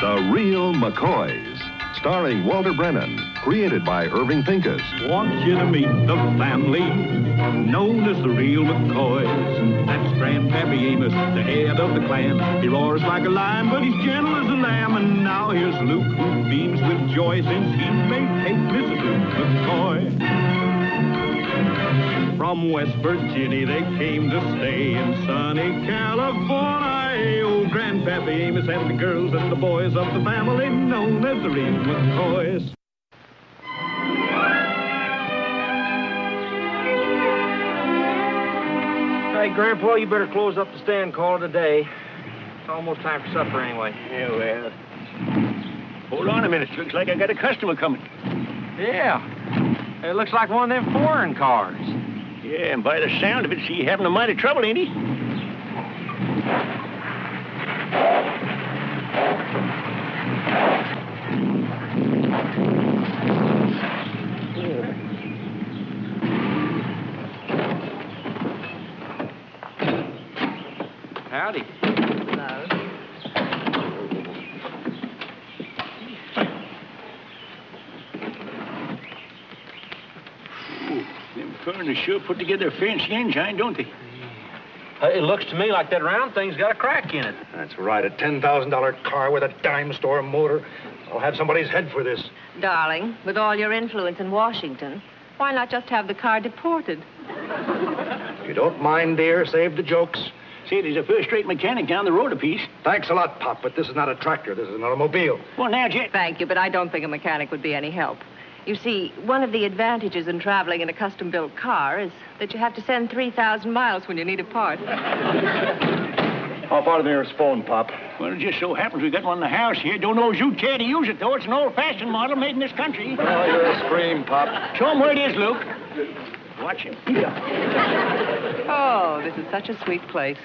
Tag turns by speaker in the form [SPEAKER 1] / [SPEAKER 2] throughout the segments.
[SPEAKER 1] The Real Mccoys, starring Walter Brennan, created by Irving Pincus.
[SPEAKER 2] Want you to meet the family known as the Real Mccoys. That's Grandpappy Amos, the head of the clan. He roars like a lion, but he's gentle as a lamb. And now here's Luke, who beams with joy since he may take Mrs. Luke McCoy. From West Virginia they came to stay in sunny California. Oh, Grandpappy Amos and the girls and the boys of the family known as the Real McCoys.
[SPEAKER 3] Hey, Grandpa, you better close up the stand, call it a day. It's almost time for supper anyway.
[SPEAKER 4] Yeah, well. Hold on a minute. Looks like I got a customer coming.
[SPEAKER 3] Yeah. It looks like one of them foreign cars.
[SPEAKER 4] Yeah, and by the sound of it, see, you having a mighty trouble, ain't he?
[SPEAKER 3] Howdy.
[SPEAKER 5] Hello.
[SPEAKER 4] Them foreigners sure put together a fancy engine, don't they?
[SPEAKER 3] It looks to me like that round thing's got a crack in it.
[SPEAKER 6] That's right, a $10,000 car with a dime store motor. I'll have somebody's head for this.
[SPEAKER 5] Darling, with all your influence in Washington, why not just have the car deported?
[SPEAKER 6] If you don't mind, dear, save the jokes.
[SPEAKER 4] Say, there's a first-rate mechanic down the road a piece.
[SPEAKER 6] Thanks a lot, Pop, but this is not a tractor. This is an automobile.
[SPEAKER 4] Well, now, Jet.
[SPEAKER 5] Thank you, but I don't think a mechanic would be any help. You see, one of the advantages in traveling in a custom-built car is that you have to send 3,000 miles when you need a part.
[SPEAKER 6] How far the nearest phone, Pop?
[SPEAKER 4] Well, it just so happens we got one in the house here. Don't know as you care to use it, though. It's an old-fashioned model made in this country.
[SPEAKER 6] Oh, you're a scream, Pop.
[SPEAKER 4] Show him where it is, Luke. Watch him.
[SPEAKER 5] Oh, this is such a sweet place.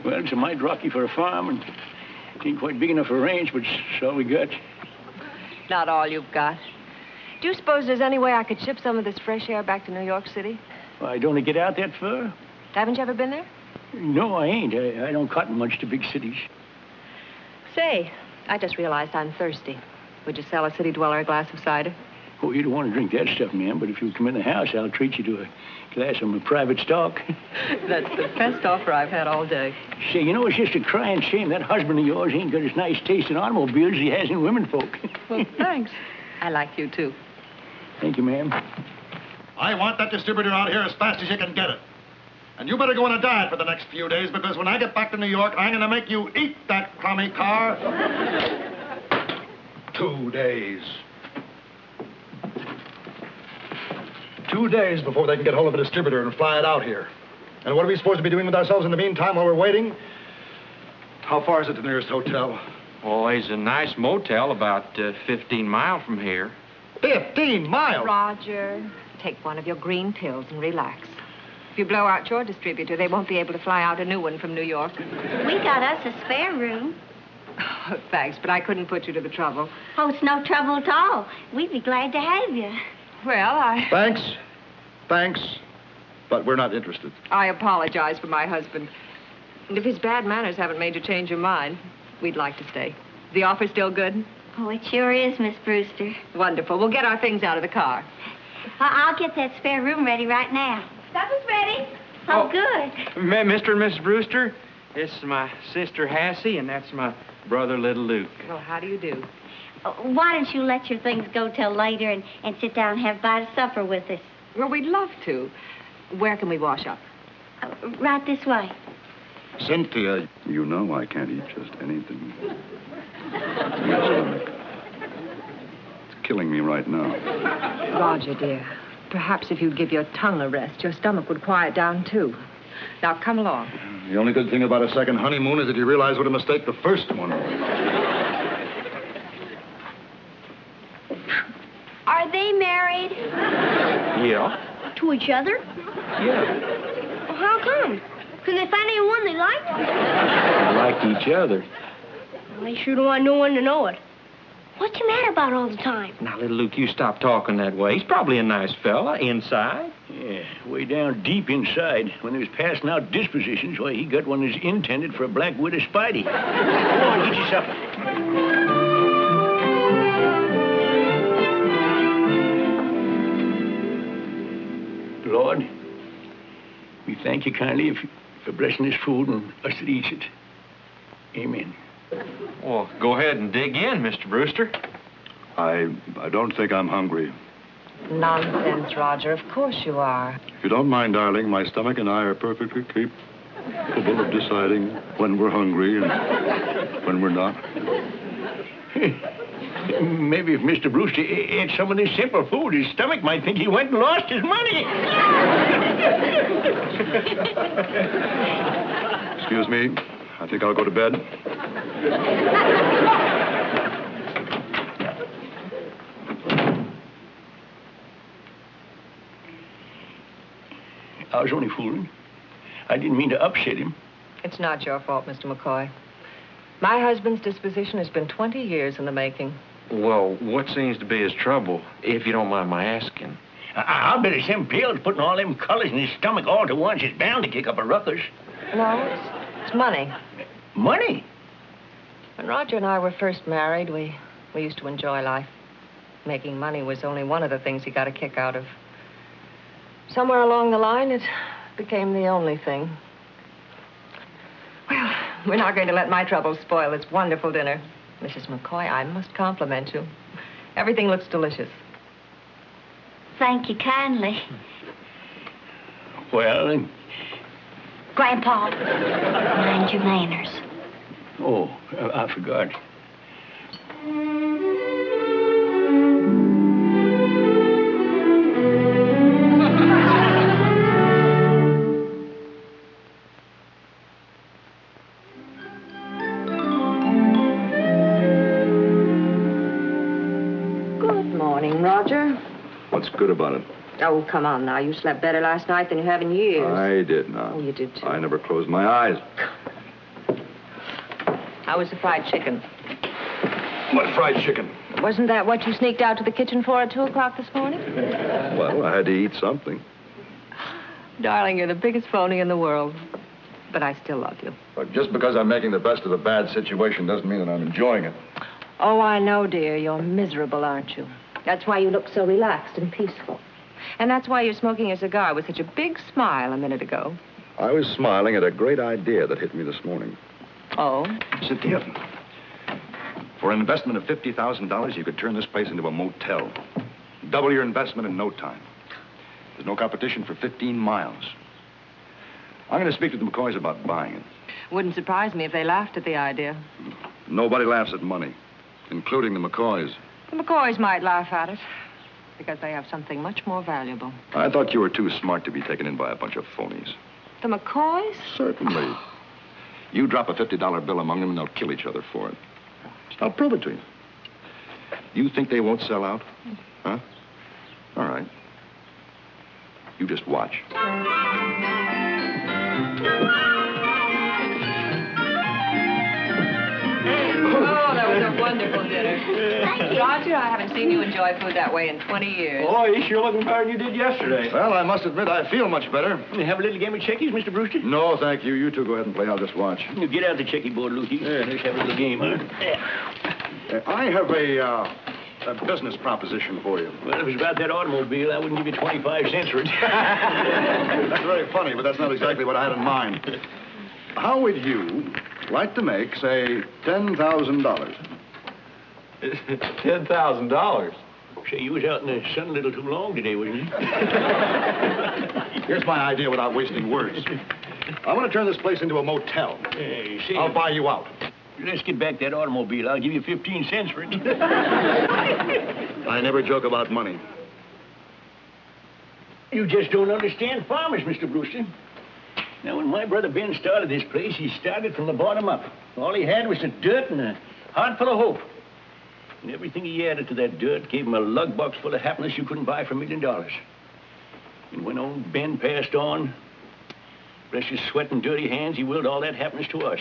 [SPEAKER 4] Well, it's a mite rocky for a farm, and it ain't quite big enough for a ranch, but it's all we got.
[SPEAKER 5] Not all you've got. Do you suppose there's any way I could ship some of this fresh air back to New York City?
[SPEAKER 4] Why, don't it get out that far?
[SPEAKER 5] Haven't you ever been there?
[SPEAKER 4] No, I ain't. I don't cotton much to big cities.
[SPEAKER 5] Say, I just realized I'm thirsty. Would you sell a city dweller a glass of cider?
[SPEAKER 4] Oh, you don't want to drink that stuff, ma'am, but if you come in the house, I'll treat you to a glass of my private stock.
[SPEAKER 5] That's the best offer I've had all day.
[SPEAKER 4] Say, you know, it's just a crying shame that husband of yours ain't got as nice taste in automobiles as he has in women folk.
[SPEAKER 5] Well, thanks. I like you, too.
[SPEAKER 4] Thank you, ma'am.
[SPEAKER 6] I want that distributor out here as fast as you can get it. And you better go on a diet for the next few days, because when I get back to New York, I'm going to make you eat that crummy car. 2 days. 2 days before they can get hold of a distributor and fly it out here. And what are we supposed to be doing with ourselves in the meantime while we're waiting? How far is it to the nearest hotel?
[SPEAKER 3] Oh, there's a nice motel about 15 miles from here.
[SPEAKER 6] 15 miles?
[SPEAKER 5] Roger, take one of your green pills and relax. If you blow out your distributor, they won't be able to fly out a new one from New York.
[SPEAKER 7] We got us a spare room.
[SPEAKER 5] Oh, thanks, but I couldn't put you to the trouble.
[SPEAKER 7] Oh, it's no trouble at all. We'd be glad to have you.
[SPEAKER 5] Well,
[SPEAKER 6] Thanks. But we're not interested.
[SPEAKER 5] I apologize for my husband. And if his bad manners haven't made you change your mind, we'd like to stay. The offer still good?
[SPEAKER 7] Oh, it sure is, Miss Brewster.
[SPEAKER 5] Wonderful. We'll get our things out of the car.
[SPEAKER 7] I'll get that spare room ready right now. Supper's ready. Oh, good.
[SPEAKER 3] Mr. and Mrs. Brewster, this is my sister Hassie, and that's my brother, little Luke.
[SPEAKER 5] Well, how do you do?
[SPEAKER 7] Why don't you let your things go till later and sit down and have a bite of supper with us?
[SPEAKER 5] Well, we'd love to. Where can we wash up?
[SPEAKER 7] Right this way.
[SPEAKER 6] Cynthia.
[SPEAKER 8] You know I can't eat just anything. My stomach. It's killing me right now.
[SPEAKER 5] Roger, dear. Perhaps if you'd give your tongue a rest, your stomach would quiet down, too. Now, come along.
[SPEAKER 6] The only good thing about a second honeymoon is that you realize what a mistake the first one was.
[SPEAKER 7] Are they married?
[SPEAKER 3] Yeah.
[SPEAKER 7] To each other?
[SPEAKER 3] Yeah.
[SPEAKER 7] Well, how come? Couldn't they find anyone they liked?
[SPEAKER 3] Like each other.
[SPEAKER 7] Well, they sure don't want no one to know it. What's the matter about all the time?
[SPEAKER 3] Now, little Luke, you stop talking that way. He's probably a nice fella inside.
[SPEAKER 4] Yeah, way down deep inside. When he was passing out dispositions, why, he got one that's intended for a black widow Spidey. Go on, get your supper. Lord, we thank you kindly for blessing this food and us that eats it. Amen.
[SPEAKER 3] Well, go ahead and dig in, Mr. Brewster.
[SPEAKER 8] I don't think I'm hungry.
[SPEAKER 5] Nonsense, Roger. Of course you are.
[SPEAKER 8] If you don't mind, darling, my stomach and I are perfectly capable of deciding when we're hungry and when we're not.
[SPEAKER 4] Maybe if Mr. Brewster ate some of this simple food, his stomach might think he went and lost his money.
[SPEAKER 8] Excuse me. I think I'll go to bed.
[SPEAKER 4] I was only fooling. I didn't mean to upset him.
[SPEAKER 5] It's not your fault, Mr. McCoy. My husband's disposition has been 20 years in the making.
[SPEAKER 3] Well, what seems to be his trouble, if you don't mind my asking?
[SPEAKER 4] I'll bet it's them pills putting all them colors in his stomach all at once. It's bound to kick up a ruckus.
[SPEAKER 5] No, it's money.
[SPEAKER 4] Money?
[SPEAKER 5] When Roger and I were first married, we used to enjoy life. Making money was only one of the things he got a kick out of. Somewhere along the line, it became the only thing. Well, we're not going to let my troubles spoil this wonderful dinner. Mrs. McCoy, I must compliment you. Everything looks delicious.
[SPEAKER 7] Thank you kindly.
[SPEAKER 4] Well,
[SPEAKER 7] Grandpa, mind your manners.
[SPEAKER 4] oh, I forgot.
[SPEAKER 5] Roger?
[SPEAKER 8] What's good about it?
[SPEAKER 5] Oh, come on now. You slept better last night than you have in years.
[SPEAKER 8] I did not.
[SPEAKER 5] Oh, you did too.
[SPEAKER 8] I never closed my eyes.
[SPEAKER 5] How was the fried chicken?
[SPEAKER 8] What fried chicken?
[SPEAKER 5] Wasn't that what you sneaked out to the kitchen for at 2 o'clock this morning?
[SPEAKER 8] Well, I had to eat something.
[SPEAKER 5] Darling, you're the biggest phony in the world. But I still love you.
[SPEAKER 6] But just because I'm making the best of a bad situation doesn't mean that I'm enjoying it.
[SPEAKER 5] Oh, I know, dear. You're miserable, aren't you? That's why you look so relaxed and peaceful. And that's why you're smoking a cigar with such a big smile a minute ago.
[SPEAKER 8] I was smiling at a great idea that hit me this morning.
[SPEAKER 5] Oh?
[SPEAKER 6] Cynthia, for an investment of $50,000, you could turn this place into a motel. Double your investment in no time. There's no competition for 15 miles. I'm going to speak to the Mccoys about buying it.
[SPEAKER 5] Wouldn't surprise me if they laughed at the idea.
[SPEAKER 8] Nobody laughs at money, including the Mccoys.
[SPEAKER 5] The McCoys might laugh at it, because they have something much more valuable.
[SPEAKER 8] I thought you were too smart to be taken in by a bunch of phonies.
[SPEAKER 5] The McCoys?
[SPEAKER 8] Certainly. You drop a $50 bill among them, and they'll kill each other for it. I'll prove it to you. You think they won't sell out? Huh? All right. You just watch.
[SPEAKER 5] Oh, that was a wonderful dinner. Roger, I haven't seen you enjoy food that way in 20 years.
[SPEAKER 3] Oh, you sure looking better than you did yesterday.
[SPEAKER 6] Well, I must admit I feel much better.
[SPEAKER 4] Have a little game of checkies, Mr. Brewster?
[SPEAKER 6] No, thank you. You two go ahead and play. I'll just watch.
[SPEAKER 4] You get out the checky board, Lukey. Let's have a little game, huh?
[SPEAKER 6] I have a business proposition for you.
[SPEAKER 4] Well, if it's about that automobile, I wouldn't give you 25 cents for it.
[SPEAKER 6] That's very funny, but that's not exactly what I had in mind. How would you like to make, say, $10,000?
[SPEAKER 3] $10,000?
[SPEAKER 4] Say, you was out in the sun a little too long today, wasn't you?
[SPEAKER 6] Here's my idea without wasting words. I want to turn this place into a motel.
[SPEAKER 4] See,
[SPEAKER 6] I'll buy you out.
[SPEAKER 4] Let's get back that automobile. I'll give you 15 cents for it.
[SPEAKER 6] I never joke about money.
[SPEAKER 4] You just don't understand farmers, Mr. Brewster. Now, when my brother Ben started this place, he started from the bottom up. All he had was the dirt and a heart full of hope. And everything he added to that dirt gave him a lug box full of happiness you couldn't buy for $1 million. And when old Ben passed on, bless his sweat and dirty hands, he willed all that happiness to us.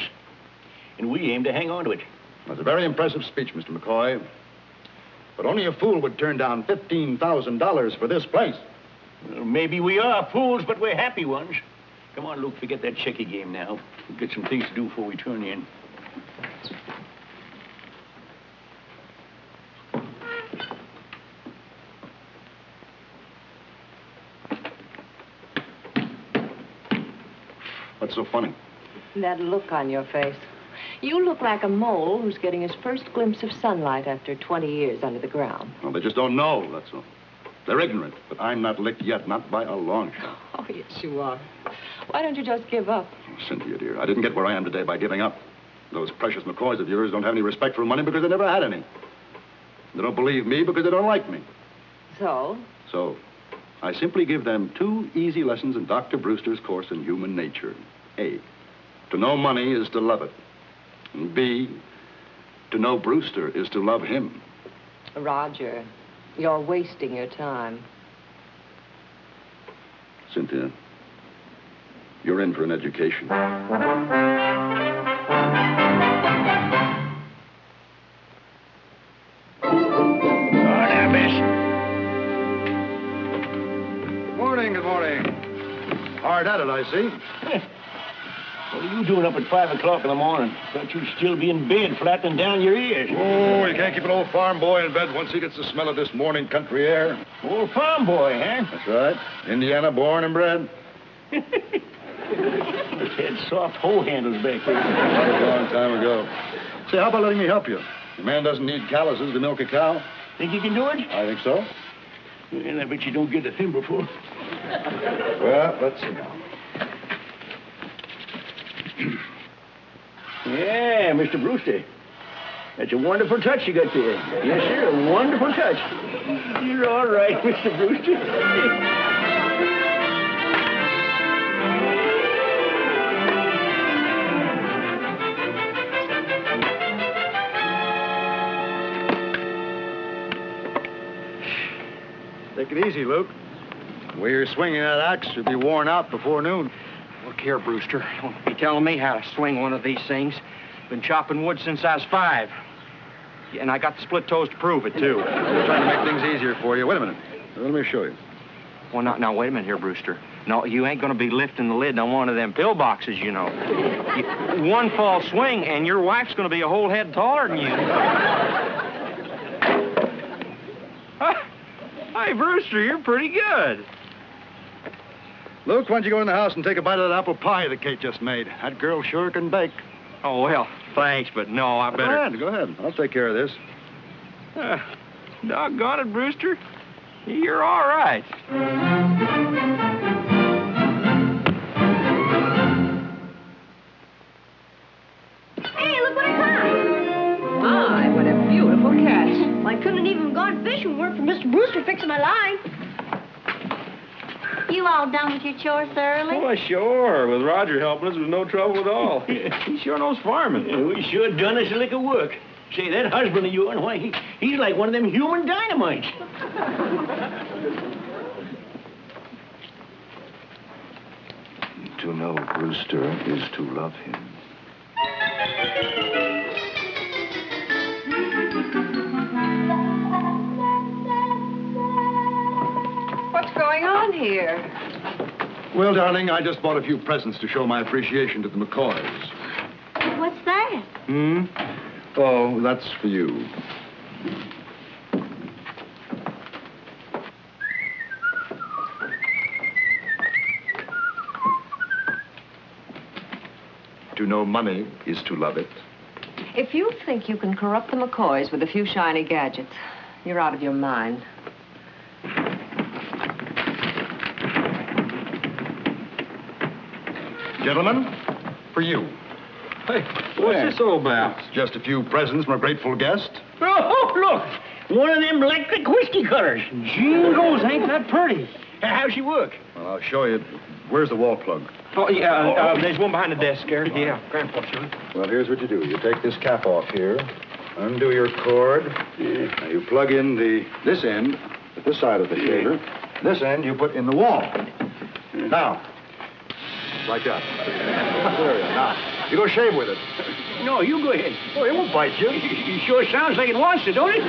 [SPEAKER 4] And we aim to hang on to it.
[SPEAKER 6] That's a very impressive speech, Mr. McCoy. But only a fool would turn down $15,000 for this place.
[SPEAKER 4] Well, maybe we are fools, but we're happy ones. Come on, Luke, forget that checky game now. We'll get some things to do before we turn in.
[SPEAKER 6] What's so funny?
[SPEAKER 5] That look on your face. You look like a mole who's getting his first glimpse of sunlight after 20 years under the ground.
[SPEAKER 6] Well, they just don't know, that's all. They're ignorant, but I'm not licked yet, not by a long shot.
[SPEAKER 5] Oh, yes, you are. Why don't you just give up?
[SPEAKER 6] Oh, Cynthia, dear, I didn't get where I am today by giving up. Those precious McCoys of yours don't have any respect for money because they never had any. They don't believe me because they don't like me.
[SPEAKER 5] So?
[SPEAKER 6] So, I simply give them 2 easy lessons in Dr. Brewster's course in human nature. A, to know money is to love it. And B, to know Brewster is to love him.
[SPEAKER 5] Roger, you're wasting your time.
[SPEAKER 6] Cynthia, you're in for an education. Good morning. Hard at it, I see.
[SPEAKER 4] What are you doing up at 5 o'clock in the morning? Thought you'd still be in bed, flattening down your ears.
[SPEAKER 6] Oh, you can't keep an old farm boy in bed once he gets the smell of this morning country air.
[SPEAKER 4] Old farm boy, huh?
[SPEAKER 6] That's right. Indiana born and bred.
[SPEAKER 4] It's had soft hoe handles back there.
[SPEAKER 6] A long time ago. Say, how about letting me help you? A man doesn't need calluses to milk a cow.
[SPEAKER 4] Think you can do it?
[SPEAKER 6] I think so.
[SPEAKER 4] And I bet you don't get a thimble for it.
[SPEAKER 6] Well, let's see now.
[SPEAKER 4] Yeah, Mr. Brewster. That's a wonderful touch you got there. Yes, sir, a wonderful touch. You're all right, Mr. Brewster.
[SPEAKER 6] Take it easy, Luke. The way you're swinging that axe should be worn out before noon.
[SPEAKER 3] Look here, Brewster. Don't be telling me how to swing one of these things. Been chopping wood since I was 5. Yeah, and I got the split toes to prove it, too.
[SPEAKER 6] We're trying to make things easier for you. Wait a minute. Let me show you.
[SPEAKER 3] Well, now, wait a minute here, Brewster. No, you ain't going to be lifting the lid on one of them pillboxes, you know. One false swing, and your wife's going to be a whole head taller than you. Hey, Brewster, you're pretty good.
[SPEAKER 6] Luke, why don't you go in the house and take a bite of that apple pie that Kate just made? That girl sure can bake.
[SPEAKER 3] Oh, well, thanks, but no, I better...
[SPEAKER 6] Go ahead. I'll take care of this.
[SPEAKER 3] Doggone it, Brewster. You're all right.
[SPEAKER 7] Hey, look what I caught.
[SPEAKER 5] My, what a beautiful catch.
[SPEAKER 7] Well, I couldn't have even gone fishing if it weren't for Mr. Brewster fixing my line. You all done with your chores thoroughly?
[SPEAKER 3] Oh, sure. With Roger helping us, there's no trouble at all. He sure knows farming.
[SPEAKER 4] Yeah, we sure done us a lick of work. Say, that husband of yours, why, he's like one of them human dynamites.
[SPEAKER 8] To know Brewster is to love him.
[SPEAKER 5] What's going on here?
[SPEAKER 6] Well, darling, I just bought a few presents to show my appreciation to the McCoys.
[SPEAKER 7] What's that?
[SPEAKER 6] Oh, that's for you. To know money is to love it.
[SPEAKER 5] If you think you can corrupt the McCoys with a few shiny gadgets, you're out of your mind.
[SPEAKER 6] Gentlemen, for you.
[SPEAKER 3] Hey, what's this all about?
[SPEAKER 6] It's just a few presents from a grateful guest.
[SPEAKER 4] Oh, look, one of them electric whiskey cutters.
[SPEAKER 3] Jingles, ain't that pretty?
[SPEAKER 4] How's she work?
[SPEAKER 6] Well, I'll show you. Where's the wall plug?
[SPEAKER 3] Oh, yeah, there's one behind the desk there. Yeah, Grandpa, sure.
[SPEAKER 6] Well, here's what you do. You take this cap off here, undo your cord. Now you plug in this end at this side of the shaver. This end you put in the wall. Now, like that. There you are. Now, You go shave with it.
[SPEAKER 4] No, you go ahead.
[SPEAKER 6] Oh, it won't bite you.
[SPEAKER 4] It sure sounds like it wants to, don't it?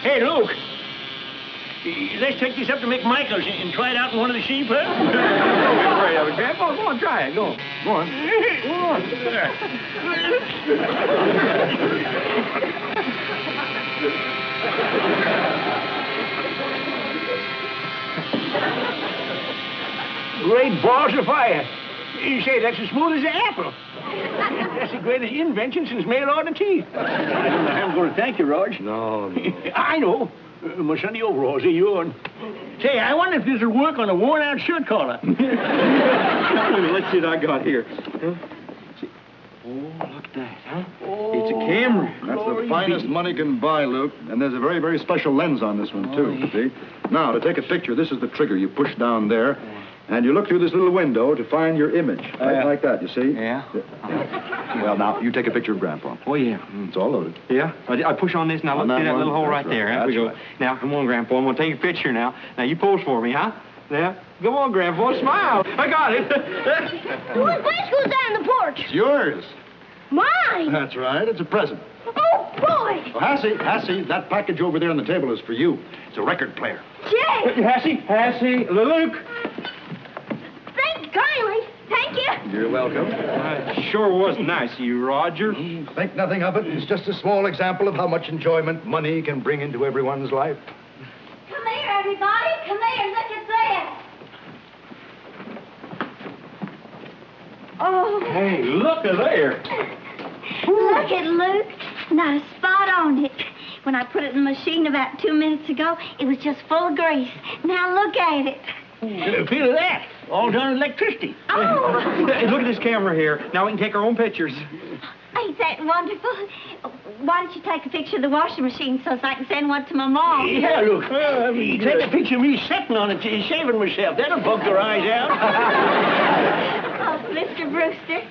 [SPEAKER 4] Hey, Luke. Let's take this up to Mccoys and try it out in one of the sheep, huh?
[SPEAKER 3] Don't be afraid of it, Grandpa. Go on, try it. Go on.
[SPEAKER 6] Go on.
[SPEAKER 3] Go on.
[SPEAKER 4] Great balls of fire. You say that's as smooth as an apple. That's the greatest invention since mail order teeth. I don't know how I'm going to thank you, Rog.
[SPEAKER 6] No.
[SPEAKER 4] I know. My Sunday overalls are yours. Say, I wonder if this will work on a worn-out shirt collar.
[SPEAKER 3] Let's see what I got here. Huh? Oh, look at that, huh?
[SPEAKER 4] Oh,
[SPEAKER 3] it's a camera.
[SPEAKER 6] That's the finest money can buy, Luke. And there's a very, very special lens on this one, too. See? Now, to take a picture, this is the trigger. You push down there, and you look through this little window to find your image. Right like that, you see?
[SPEAKER 3] Yeah?
[SPEAKER 6] Well, now, you take a picture of Grandpa.
[SPEAKER 3] Oh, yeah.
[SPEAKER 6] It's all loaded.
[SPEAKER 3] Yeah? I push on this, now look, see that little hole right there. Huh?
[SPEAKER 6] That's
[SPEAKER 3] We go.
[SPEAKER 6] right.
[SPEAKER 3] Now, come on, Grandpa. I'm going to take a picture now. Now, you pose for me, huh? Now, come on, Grandpa. Smile. I got it.
[SPEAKER 7] What bicycle's down the porch?
[SPEAKER 6] It's yours.
[SPEAKER 7] Mine.
[SPEAKER 6] That's right. It's a present.
[SPEAKER 7] Oh, boy.
[SPEAKER 6] Oh, Hassie, that package over there on the table is for you. It's a record player.
[SPEAKER 7] Jay.
[SPEAKER 3] Hassie, Luke.
[SPEAKER 7] Thanks kindly. Thank you.
[SPEAKER 6] You're welcome.
[SPEAKER 3] Sure was nice of you, Roger.
[SPEAKER 6] Think nothing of it. It's just a small example of how much enjoyment money can bring into everyone's life.
[SPEAKER 7] Come here, everybody. Come here. Look at this. Oh.
[SPEAKER 3] Hey, look at there.
[SPEAKER 7] Look at Luke. Not a spot on it. When I put it in the machine about 2 minutes ago, it was just full of grease. Now look at it.
[SPEAKER 4] Feel that. All done with electricity.
[SPEAKER 7] Oh.
[SPEAKER 3] Hey, look at this camera here. Now we can take our own pictures.
[SPEAKER 7] Ain't that wonderful? Why don't you take a picture of the washing machine so I can send one to my mom?
[SPEAKER 4] Yeah, look. Take a picture of me sitting on it, shaving myself. That'll bug your eyes out.
[SPEAKER 7] Oh, Mr. Brewster,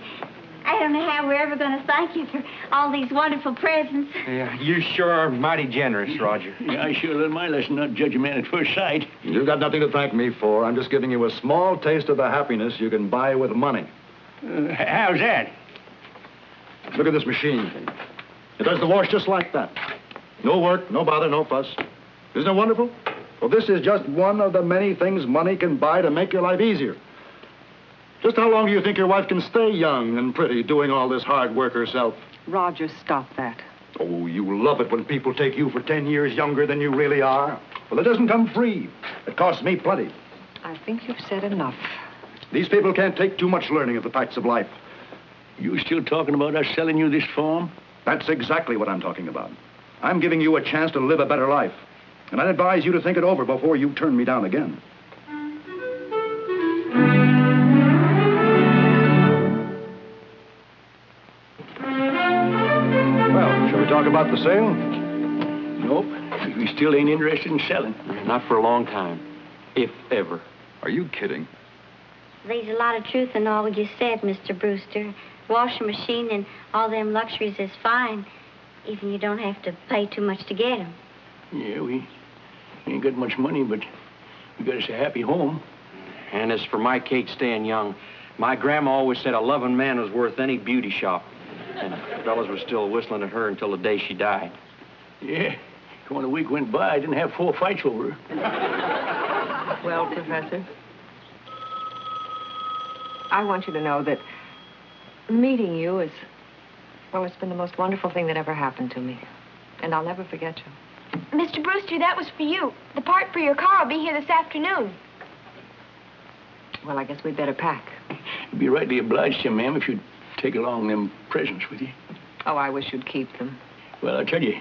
[SPEAKER 7] I don't know how we're ever going to thank you for all these wonderful presents.
[SPEAKER 3] Yeah, you sure are mighty generous, Roger.
[SPEAKER 4] Yeah, I sure learned my lesson not to judge a man at first sight.
[SPEAKER 6] You've got nothing to thank me for. I'm just giving you a small taste of the happiness you can buy with money.
[SPEAKER 4] How's that?
[SPEAKER 6] Look at this machine. It does the wash just like that. No work, no bother, no fuss. Isn't it wonderful? Well, this is just one of the many things money can buy to make your life easier. Just how long do you think your wife can stay young and pretty doing all this hard work herself?
[SPEAKER 5] Roger, stop that.
[SPEAKER 6] Oh, you love it when people take you for 10 years younger than you really are. Well, it doesn't come free. It costs me plenty.
[SPEAKER 5] I think you've said enough.
[SPEAKER 6] These people can't take too much learning of the facts of life.
[SPEAKER 4] You still talking about us selling you this farm?
[SPEAKER 6] That's exactly what I'm talking about. I'm giving you a chance to live a better life. And I'd advise you to think it over before you turn me down again. Well, shall we talk about the sale?
[SPEAKER 4] Nope. We still ain't interested in selling.
[SPEAKER 3] Not for a long time, if ever.
[SPEAKER 6] Are you kidding?
[SPEAKER 7] There's a lot of truth in all you said, Mr. Brewster. Washing machine and all them luxuries is fine, even you don't have to pay too much to get them.
[SPEAKER 4] Yeah, we ain't got much money, but we got us a happy home.
[SPEAKER 3] And as for my Kate staying young, my grandma always said a loving man was worth any beauty shop. And fellas were still whistling at her until the day she died.
[SPEAKER 4] Yeah. When a week went by, I didn't have 4 fights over her.
[SPEAKER 5] Well, Professor, I want you to know that meeting you is, oh, it's been the most wonderful thing that ever happened to me. And I'll never forget you.
[SPEAKER 9] Mr. Brewster, that was for you. The part for your car will be here this afternoon.
[SPEAKER 5] Well, I guess we'd better pack.
[SPEAKER 4] I'd be rightly obliged to you, ma'am, if you'd take along them presents with you.
[SPEAKER 5] Oh, I wish you'd keep them.
[SPEAKER 4] Well, I tell you,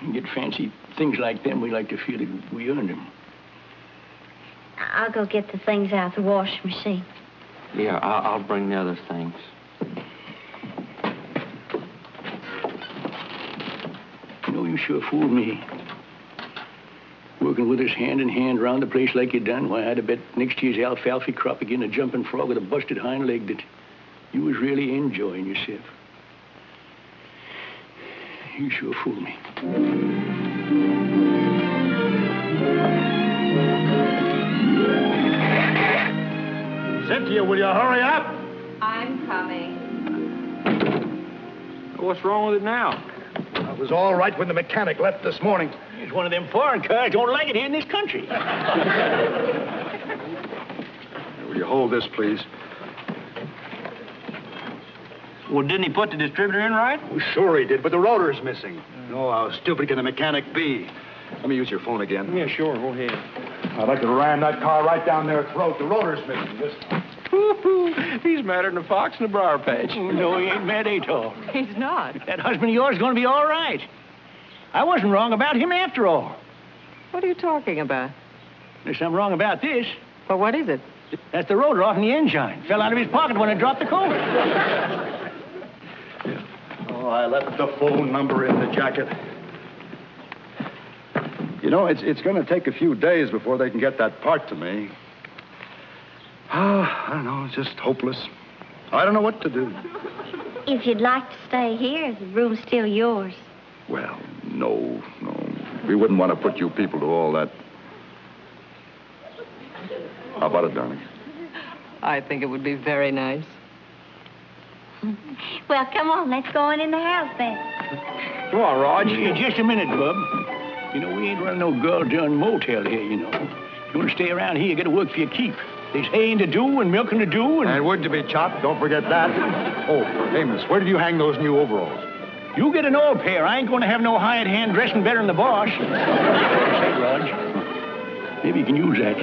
[SPEAKER 4] you get fancy things like them, we like to feel that we earned them.
[SPEAKER 7] I'll go get the things out of the washing machine.
[SPEAKER 3] Yeah, I'll bring the other things.
[SPEAKER 4] You know, you sure fooled me. Working with us hand in hand around the place like you done, why, I'd have bet next year's alfalfa crop again a jumping frog with a busted hind leg that you was really enjoying yourself. You sure fooled me.
[SPEAKER 6] Cynthia, will you hurry up?
[SPEAKER 5] I'm coming.
[SPEAKER 3] What's wrong with it now?
[SPEAKER 6] It was all right when the mechanic left this morning.
[SPEAKER 4] It's one of them foreign cars. Don't like it here in this country.
[SPEAKER 6] Will you hold this, please?
[SPEAKER 3] Well, didn't he put the distributor in right?
[SPEAKER 6] Oh, sure he did, but the rotor's missing. Oh, how stupid can the mechanic be? Let me use your phone again.
[SPEAKER 3] Yeah, sure. Go ahead.
[SPEAKER 6] I'd like to ram that car right down their throat. The rotor's missing. This time.
[SPEAKER 3] He's madder than a fox in a briar patch.
[SPEAKER 4] Oh, no, he ain't mad at all.
[SPEAKER 5] He's not.
[SPEAKER 4] That husband of yours is going to be all right. I wasn't wrong about him after all.
[SPEAKER 5] What are you talking about?
[SPEAKER 4] There's something wrong about this.
[SPEAKER 5] Well, what is it?
[SPEAKER 4] That's the rotor off in the engine. Fell out of his pocket when I dropped the coat.
[SPEAKER 6] Oh, I left the phone number in the jacket. You know, it's going to take a few days before they can get that part to me. I don't know. It's just hopeless. I don't know what to do.
[SPEAKER 7] If you'd like to stay here, the room's still yours.
[SPEAKER 6] Well, no. We wouldn't want to put you people to all that. How about it, darling?
[SPEAKER 5] I think it would be very nice.
[SPEAKER 7] Well, come on, let's go on in the house then.
[SPEAKER 3] Come on, Rog.
[SPEAKER 4] Just a minute, Bub. You know, we ain't running no girl-done motel here, you know. If you want to stay around here, you got to work for your keep. There's haying to do and milking to do and...
[SPEAKER 6] And wood to be chopped, don't forget that. Oh, Amos, where did you hang those new overalls?
[SPEAKER 4] You get an old pair. I ain't going to have no hired hand dressing better than the boss. Say, Rog, maybe you can use that.